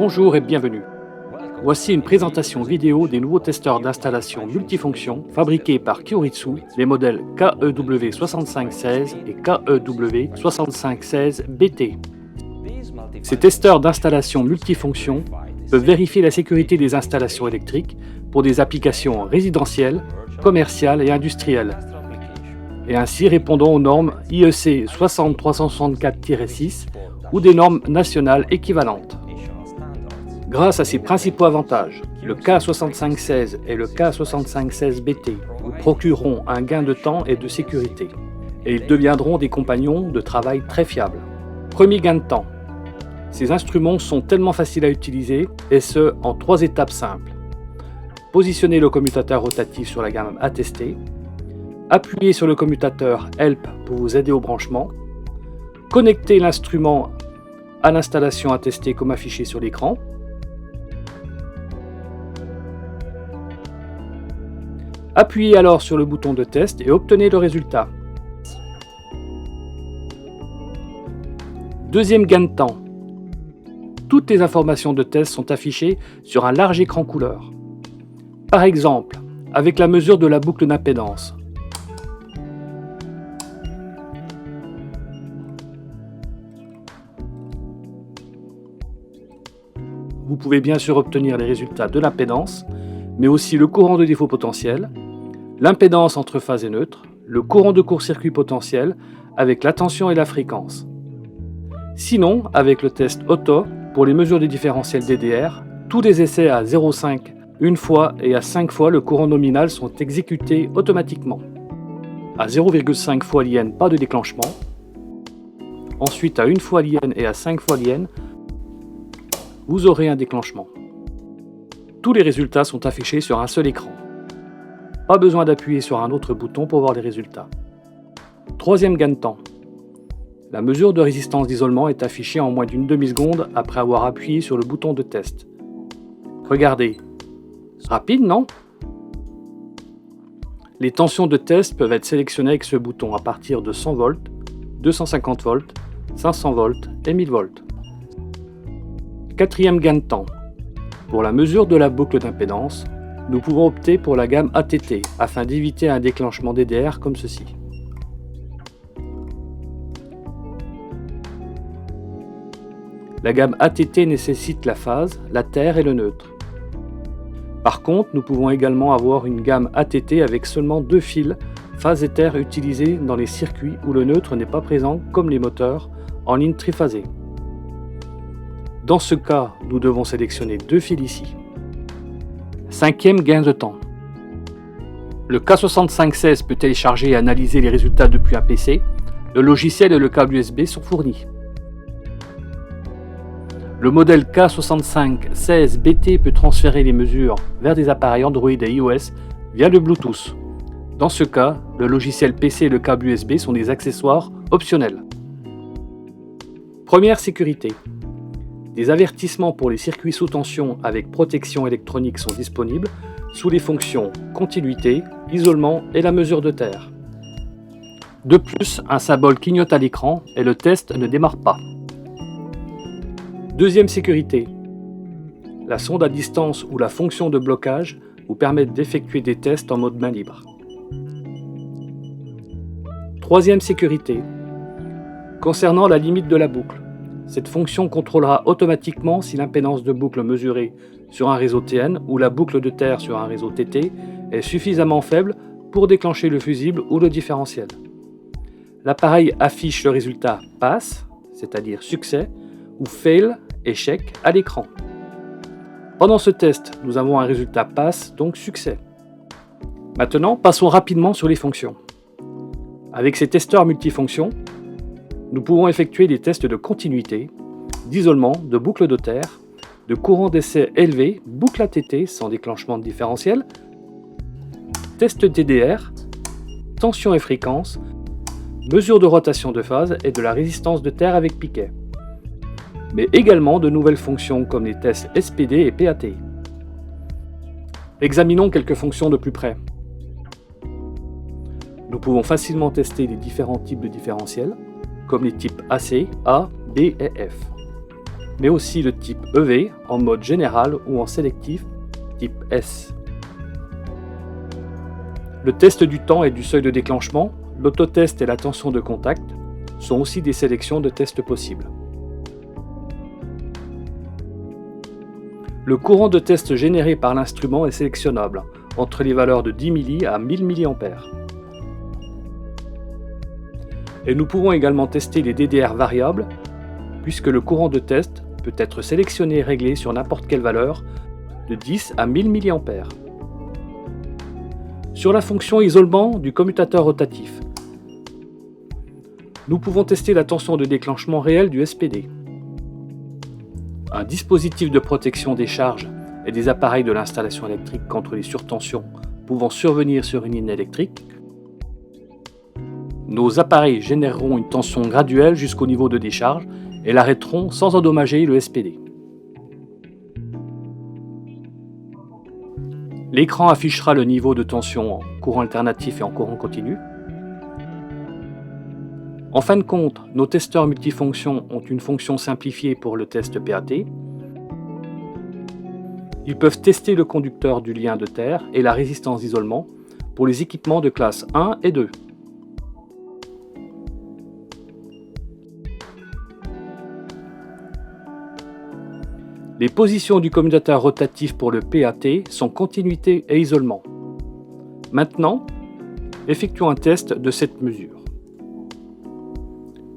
Bonjour et bienvenue. Voici une présentation vidéo des nouveaux testeurs d'installation multifonction fabriqués par Kyoritsu, les modèles KEW6516 et KEW6516BT. Ces testeurs d'installation multifonction peuvent vérifier la sécurité des installations électriques pour des applications résidentielles, commerciales et industrielles, et ainsi répondant aux normes IEC 60364-6 ou des normes nationales équivalentes. Grâce à ces principaux avantages, le K6516 et le K6516BT vous procureront un gain de temps et de sécurité, et ils deviendront des compagnons de travail très fiables. Premier gain de temps. Ces instruments sont tellement faciles à utiliser, et ce, en 3 étapes simples. Positionnez le commutateur rotatif sur la gamme attestée, appuyez sur le commutateur Help pour vous aider au branchement, connectez l'instrument à l'installation attestée comme affiché sur l'écran, appuyez alors sur le bouton de test et obtenez le résultat. Deuxième gain de temps. Toutes les informations de test sont affichées sur un large écran couleur. Par exemple, avec la mesure de la boucle d'impédance. Vous pouvez bien sûr obtenir les résultats de l'impédance, mais aussi le courant de défaut potentiel, l'impédance entre phase et neutre, le courant de court-circuit potentiel avec la tension et la fréquence. Sinon, avec le test auto, pour les mesures des différentiels DDR, tous les essais à 0,5 une fois et à 5 fois le courant nominal sont exécutés automatiquement. À 0,5 fois l'IN, pas de déclenchement. Ensuite, à 1 fois l'IN et à 5 fois l'IN, vous aurez un déclenchement. Tous les résultats sont affichés sur un seul écran. Pas besoin d'appuyer sur un autre bouton pour voir les résultats. Troisième gain de temps. La mesure de résistance d'isolement est affichée en moins d'une demi-seconde après avoir appuyé sur le bouton de test. Regardez. Rapide, non? Les tensions de test peuvent être sélectionnées avec ce bouton à partir de 100 volts, 250 volts, 500 volts et 1000 volts. Quatrième gain de temps. Pour la mesure de la boucle d'impédance, nous pouvons opter pour la gamme ATT afin d'éviter un déclenchement DDR comme ceci. La gamme ATT nécessite la phase, la terre et le neutre. Par contre, nous pouvons également avoir une gamme ATT avec seulement 2 fils, phase et terre utilisés dans les circuits où le neutre n'est pas présent comme les moteurs en ligne triphasée. Dans ce cas, nous devons sélectionner 2 fils ici. Cinquième gain de temps. Le K6516 peut télécharger et analyser les résultats depuis un PC. Le logiciel et le câble USB sont fournis. Le modèle K6516BT peut transférer les mesures vers des appareils Android et iOS via le Bluetooth. Dans ce cas, le logiciel PC et le câble USB sont des accessoires optionnels. Première sécurité. Des avertissements pour les circuits sous tension avec protection électronique sont disponibles sous les fonctions continuité, isolement et la mesure de terre. De plus, un symbole clignote à l'écran et le test ne démarre pas. Deuxième sécurité. La sonde à distance ou la fonction de blocage vous permettent d'effectuer des tests en mode main libre. Troisième sécurité. Concernant la limite de la boucle, cette fonction contrôlera automatiquement si l'impédance de boucle mesurée sur un réseau TN ou la boucle de terre sur un réseau TT est suffisamment faible pour déclencher le fusible ou le différentiel. L'appareil affiche le résultat pass, c'est-à-dire succès, ou fail, échec, à l'écran. Pendant ce test, nous avons un résultat pass, donc succès. Maintenant, passons rapidement sur les fonctions. Avec ces testeurs multifonctions, nous pouvons effectuer des tests de continuité, d'isolement, de boucle de terre, de courant d'essai élevé, boucle ATT sans déclenchement de différentiel, test DDR, tension et fréquence, mesure de rotation de phase et de la résistance de terre avec piquet. Mais également de nouvelles fonctions comme les tests SPD et PAT. Examinons quelques fonctions de plus près. Nous pouvons facilement tester les différents types de différentiels, comme les types AC, A, B et F. mais aussi le type EV en mode général ou en sélectif type S. Le test du temps et du seuil de déclenchement, l'autotest et la tension de contact sont aussi des sélections de tests possibles. Le courant de test généré par l'instrument est sélectionnable entre les valeurs de 10 mA à 1000 mA. Et nous pouvons également tester les DDR variables, puisque le courant de test peut être sélectionné et réglé sur n'importe quelle valeur de 10 à 1000 mA. Sur la fonction isolement du commutateur rotatif, nous pouvons tester la tension de déclenchement réelle du SPD. Un dispositif de protection des charges et des appareils de l'installation électrique contre les surtensions pouvant survenir sur une ligne électrique. Nos appareils généreront une tension graduelle jusqu'au niveau de décharge et l'arrêteront sans endommager le SPD. L'écran affichera le niveau de tension en courant alternatif et en courant continu. En fin de compte, nos testeurs multifonctions ont une fonction simplifiée pour le test PAT. Ils peuvent tester le conducteur du lien de terre et la résistance d'isolement pour les équipements de classe 1 et 2. Les positions du commutateur rotatif pour le PAT sont continuité et isolement. Maintenant, effectuons un test de cette mesure.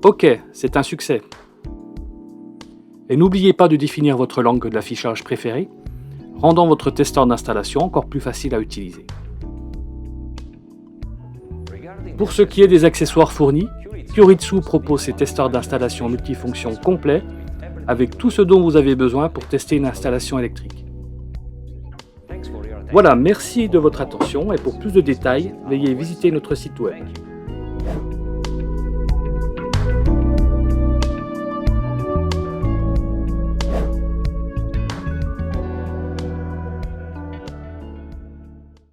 OK, c'est un succès. Et n'oubliez pas de définir votre langue de l'affichage préférée, rendant votre testeur d'installation encore plus facile à utiliser. Pour ce qui est des accessoires fournis, Kyoritsu propose ses testeurs d'installation multifonctions complets avec tout ce dont vous avez besoin pour tester une installation électrique. Voilà, merci de votre attention et pour plus de détails, veuillez visiter notre site web.